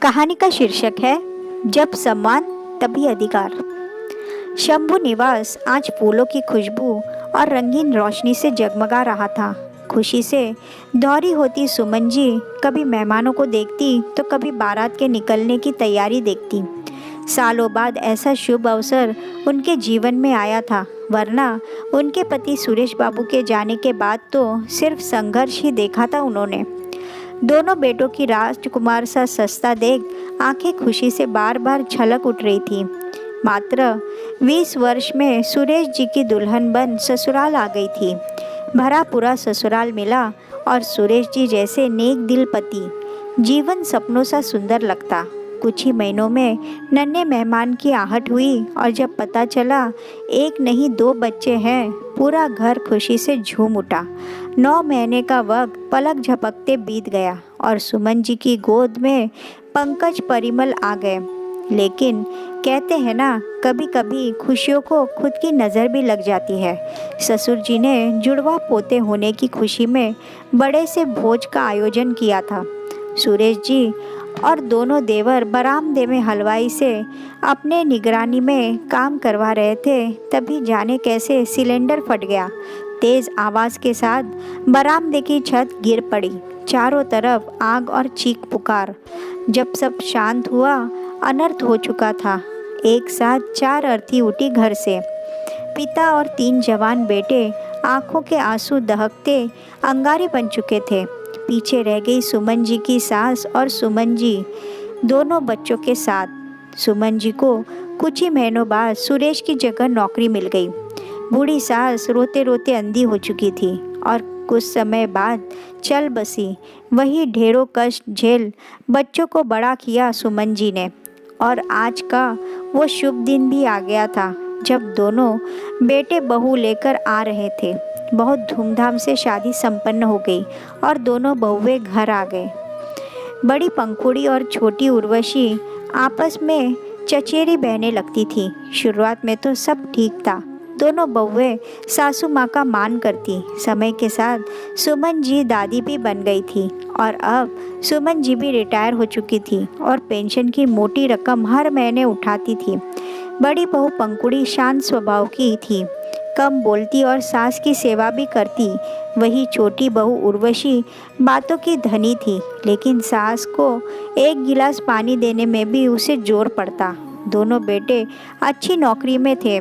कहानी का शीर्षक है जब सम्मान तभी अधिकार। शंभू निवास आज फूलों की खुशबू और रंगीन रोशनी से जगमगा रहा था। खुशी से दौरी होती सुमन जी कभी मेहमानों को देखती तो कभी बारात के निकलने की तैयारी देखती। सालों बाद ऐसा शुभ अवसर उनके जीवन में आया था, वरना उनके पति सुरेश बाबू के जाने के बाद तो सिर्फ संघर्ष ही देखा था उन्होंने। दोनों बेटों की राजकुमार सा सस्ता देख आंखें खुशी से बार बार छलक उठ रही थी। मात्र 20 वर्ष में सुरेश जी की दुल्हन बन ससुराल आ गई थी। भरा पूरा ससुराल मिला और सुरेश जी जैसे नेक दिल पति जीवन सपनों सा सुंदर लगता। कुछ ही महीनों में नन्हे मेहमान की आहट हुई और जब पता चला एक नहीं 2 बच्चे हैं, पूरा घर खुशी से झूम उठा। 9 महीने का वक्त पलक झपकते बीत गया और सुमन जी की गोद में पंकज परिमल आ गए। लेकिन कहते हैं ना, कभी कभी खुशियों को खुद की नज़र भी लग जाती है। ससुर जी ने जुड़वा पोते होने की खुशी में बड़े से भोज का आयोजन किया था। सुरेश जी और दोनों देवर बरामदे में हलवाई से अपने निगरानी में काम करवा रहे थे, तभी जाने कैसे सिलेंडर फट गया। तेज आवाज़ के साथ बरामदे की छत गिर पड़ी। चारों तरफ आग और चीख पुकार। जब सब शांत हुआ, अनर्थ हो चुका था। एक साथ 4 अर्थी उठी घर से। पिता और 3 जवान बेटे आंखों के आंसू दहकते अंगारे बन चुके थे। पीछे रह गई सुमन जी की सास और सुमन जी दोनों बच्चों के साथ। सुमन जी को कुछ ही महीनों बाद सुरेश की जगह नौकरी मिल गई। बूढ़ी सास रोते रोते अंधी हो चुकी थी और कुछ समय बाद चल बसी। वही ढेरों कष्ट झेल बच्चों को बड़ा किया सुमन जी ने। और आज का वो शुभ दिन भी आ गया था जब दोनों बेटे बहू लेकर आ रहे थे। बहुत धूमधाम से शादी संपन्न हो गई और दोनों बहुएं घर आ गए। बड़ी पंखुड़ी और छोटी उर्वशी आपस में चचेरी बहने लगती थी। शुरुआत में तो सब ठीक था। दोनों बहुएं सासू माँ का मान करती। समय के साथ सुमन जी दादी भी बन गई थी और अब सुमन जी भी रिटायर हो चुकी थी और पेंशन की मोटी रकम हर महीने उठाती थी। बड़ी बहू पंखुड़ी शांत स्वभाव की थी, कम बोलती और सास की सेवा भी करती। वही छोटी बहू उर्वशी बातों की धनी थी, लेकिन सास को एक गिलास पानी देने में भी उसे जोर पड़ता। दोनों बेटे अच्छी नौकरी में थे।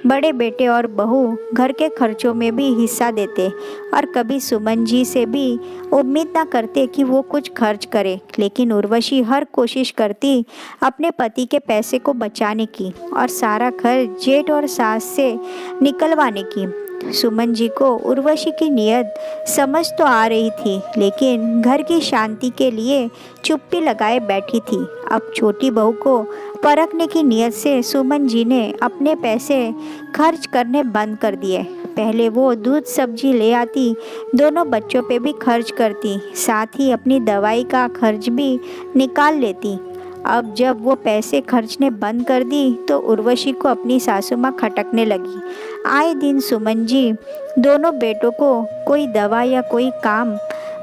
बड़े बेटे और बहू घर के खर्चों में भी हिस्सा देते और कभी सुमन जी से भी उम्मीद ना करते कि वो कुछ खर्च करे, लेकिन उर्वशी हर कोशिश करती अपने पति के पैसे को बचाने की और सारा खर्च जेठ और सास से निकलवाने की। सुमन जी को उर्वशी की नीयत समझ तो आ रही थी, लेकिन घर की शांति के लिए चुप्पी लगाए बैठी थी। अब छोटी बहू को परखने की नीयत से सुमन जी ने अपने पैसे खर्च करने बंद कर दिए। पहले वो दूध सब्जी ले आती, दोनों बच्चों पे भी खर्च करती, साथ ही अपनी दवाई का खर्च भी निकाल लेती। अब जब वो पैसे खर्चने बंद कर दी तो उर्वशी को अपनी सासू माँ खटकने लगी। आए दिन सुमन जी दोनों बेटों को कोई दवा या कोई काम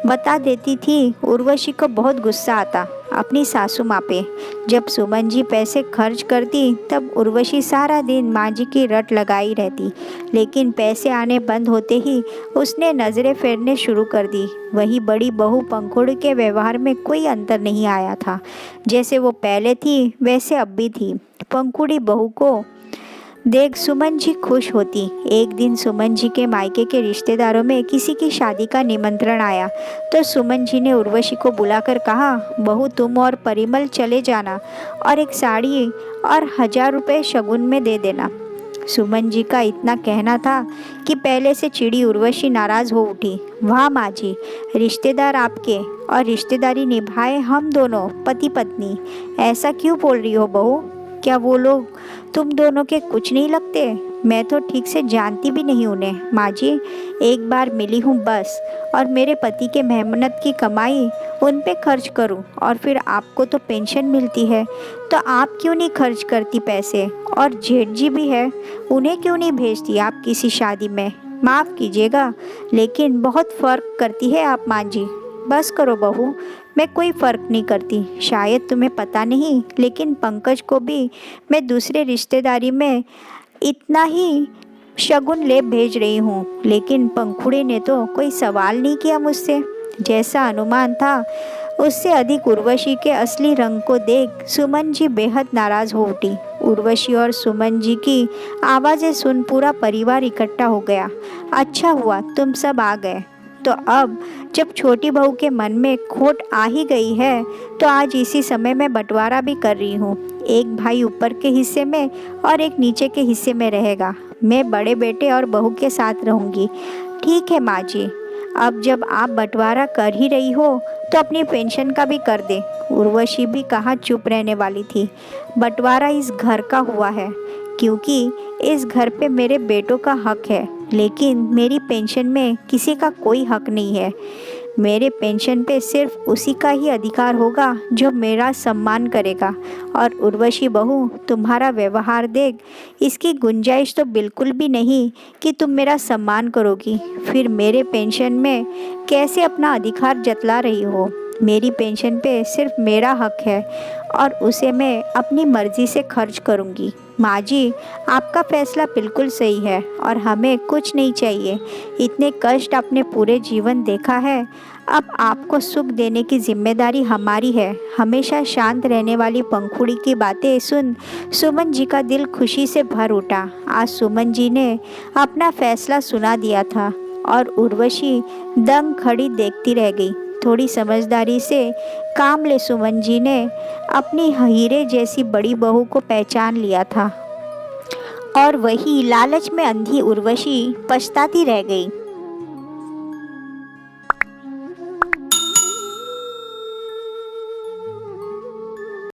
बता देती थी। उर्वशी को बहुत गुस्सा आता अपनी सासू माँ पे। जब सुमन जी पैसे खर्च करती तब उर्वशी सारा दिन माँ जी की रट लगाई रहती, लेकिन पैसे आने बंद होते ही उसने नज़रें फेरने शुरू कर दी। वही बड़ी बहू पंखुड़ी के व्यवहार में कोई अंतर नहीं आया था। जैसे वो पहले थी वैसे अब भी थी। पंखुड़ी बहू को देख सुमन जी खुश होती। एक दिन सुमन जी के मायके के रिश्तेदारों में किसी की शादी का निमंत्रण आया तो सुमन जी ने उर्वशी को बुलाकर कहा, बहू तुम और परिमल चले जाना और एक साड़ी और 1000 रुपये शगुन में दे देना। सुमन जी का इतना कहना था कि पहले से चिड़ी उर्वशी नाराज़ हो उठी। वाह माँ जी, रिश्तेदार आपके और रिश्तेदारी निभाए हम दोनों पति पत्नी, ऐसा क्यों बोल रही हो बहू? क्या वो लोग तुम दोनों के कुछ नहीं लगते? मैं तो ठीक से जानती भी नहीं उन्हें माँ जी। एक बार मिली हूँ बस, और मेरे पति के मेहनत की कमाई उन पे खर्च करूँ और फिर आपको तो पेंशन मिलती है, तो आप क्यों नहीं खर्च करती पैसे? और जेठ जी भी है, उन्हें क्यों नहीं भेजती आप किसी शादी में? माफ़ कीजिएगा, लेकिन बहुत फ़र्क करती है आप माँ जी। बस करो बहू, मैं कोई फ़र्क नहीं करती। शायद तुम्हें पता नहीं, लेकिन पंकज को भी मैं दूसरे रिश्तेदारी में इतना ही शगुन ले भेज रही हूँ। लेकिन पंखुड़ी ने तो कोई सवाल नहीं किया मुझसे। जैसा अनुमान था उससे अधिक उर्वशी के असली रंग को देख सुमन जी बेहद नाराज़ हो उठी। उर्वशी और सुमन जी की आवाज़ें सुन पूरा परिवार इकट्ठा हो गया। अच्छा हुआ तुम सब आ गए। तो अब जब छोटी बहू के मन में खोट आ ही गई है तो आज इसी समय मैं बंटवारा भी कर रही हूँ। एक भाई ऊपर के हिस्से में और एक नीचे के हिस्से में रहेगा। मैं बड़े बेटे और बहू के साथ रहूँगी। ठीक है माँ जी, अब जब आप बंटवारा कर ही रही हो तो अपनी पेंशन का भी कर दे। उर्वशी भी कहाँ चुप रहने वाली थी। बंटवारा इस घर का हुआ है क्योंकि इस घर पे मेरे बेटों का हक है, लेकिन मेरी पेंशन में किसी का कोई हक नहीं है। मेरे पेंशन पे सिर्फ उसी का ही अधिकार होगा जो मेरा सम्मान करेगा। और उर्वशी बहू, तुम्हारा व्यवहार देख इसकी गुंजाइश तो बिल्कुल भी नहीं कि तुम मेरा सम्मान करोगी। फिर मेरे पेंशन में कैसे अपना अधिकार जतला रही हो। मेरी पेंशन पे सिर्फ मेरा हक है और उसे मैं अपनी मर्जी से खर्च करूंगी। माँ जी, आपका फैसला बिल्कुल सही है और हमें कुछ नहीं चाहिए। इतने कष्ट आपने पूरे जीवन देखा है, अब आपको सुख देने की जिम्मेदारी हमारी है। हमेशा शांत रहने वाली पंखुड़ी की बातें सुन सुमन जी का दिल खुशी से भर उठा। आज सुमन जी ने अपना फैसला सुना दिया था और उर्वशी दंग खड़ी देखती रह गई। थोड़ी समझदारी से काम ले सुमन जी ने अपनी हीरे जैसी बड़ी बहू को पहचान लिया था और वही लालच में अंधी उर्वशी पछताती रह गई।